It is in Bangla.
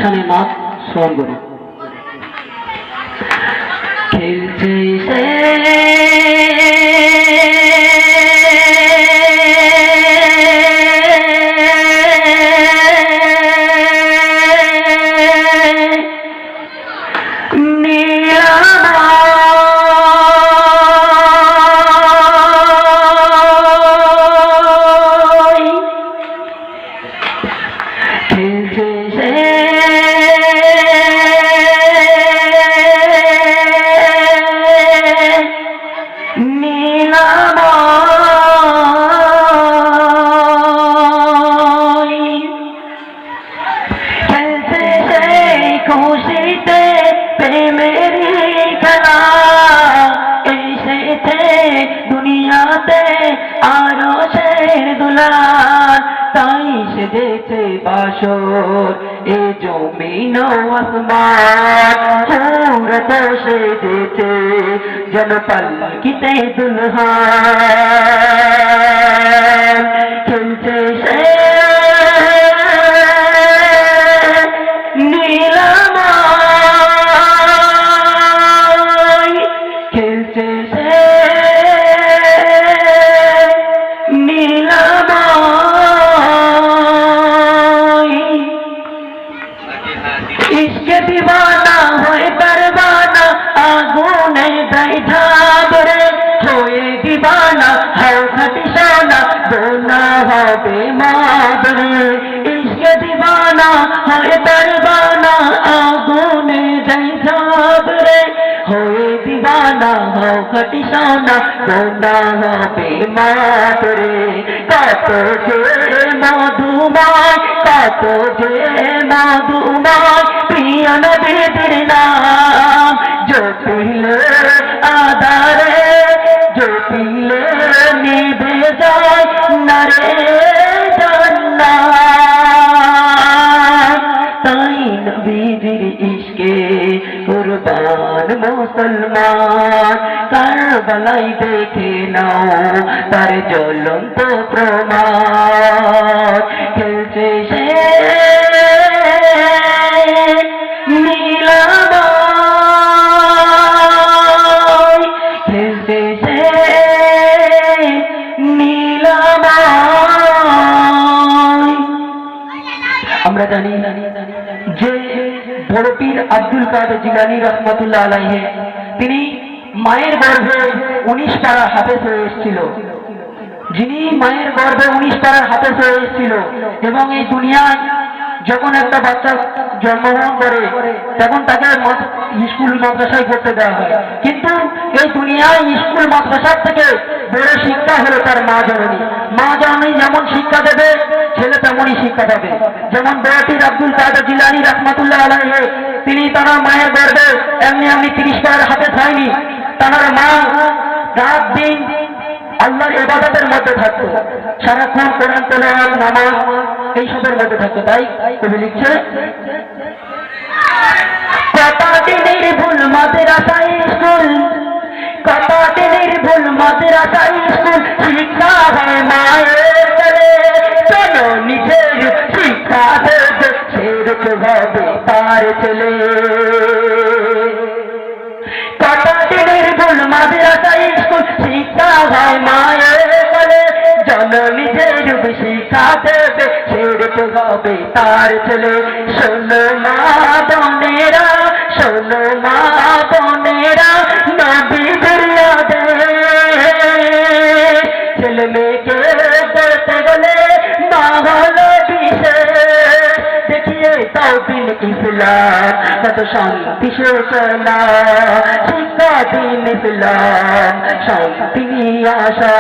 শানে নাচ শ্রবণ করি। খেলছে সে খুশিতে প্রেমেরি খেলা এসেছে দুনিয়াতে আরো শের দুলাল, তাই সেজেছে বাসর এ জমিন আসমান, সুরত সেজেছে যেন পালকিতে দুলহান। খেলছে সে इसके दीवाना होए परवाना आगुने दई झाबरे होए दीवाना हर घटी सोना बोना हो बेमादरे। इसके दीवाना होए परवाना आगुने दई झाबरे होए दीवाना हो घटी सोना बोना हो बेमादरे। कत जे मधुमाय कत जे मधुमाय प्रिय नबीर नाम जपिले आधारे जपिले निभे जाए नरे जन्नत, ताई नबीर इश्के कुर्बान मुसलमान करबलाई देखे नाओ तार ज्वलंत प्रमाण। खेलছে সে আমরা জানি যে বড় পীর আব্দুল কাদের জিলানী রহমাতুল্লাহ আলাইহি তিনি মায়ের গর্ভে 19 পারা হাফেজ হয়ে এসেছিল, যিনি মায়ের গর্ভে 19 পারার হাফেজ হয়ে এসেছিল এবং এই দুনিয়ায় যখন একটা বাচ্চা জন্মগ্রহণ করে তখন তাকে স্কুল মাদ্রাসায় পড়তে দেওয়া হয়, কিন্তু এই দুনিয়ায় স্কুল মাদ্রাসার থেকে বড় শিক্ষা হলো তার মা জননী। মা জননী যেমন শিক্ষা দেবে ছেলে তেমনই শিক্ষা পাবে। যেমন বড় পীর আব্দুল কাদের জিলানী রহমাতুল্লাহ আলাইহি তিনি তার মায়ের গর্ভে এমনি 30 পারার হাফেজ হয়নি, তার মা রাত দিন আল্লাহর ইবাদতের মধ্যে থাকতো, সারাক্ষণ কোরআন তেলাওয়াত নামাজ এইসবের মধ্যে থাকতো। তাই কবি লিখছে কতদিনের ভুল মাদ্রাসায় স্কুল কতদিনের ভুল মাদ্রাসায় স্কুল শিক্ষা হয় মায়ের তলে, চলো নিজের শিক্ষা দেবে সেরকম হবে তার ছেলে। কতদিনের ভুল মাদ্রাসায় স্কুল শিক্ষা হয় মায়ের তলে, জননী যে রূপ শিক্ষা দেবে সেরকম হবে তার ছেলে। শোনো মা বোনেরা শোনো মা বোনেরা নবীদের আদেশ, ছেলে মেয়েকে করতে গেলে মা হলো বিশেষ। দেখিয়ে তাওবিল ইসলাম কত শান্তি সে চলা, শিক্ষা দিন ইসলাম শান্তি আশা।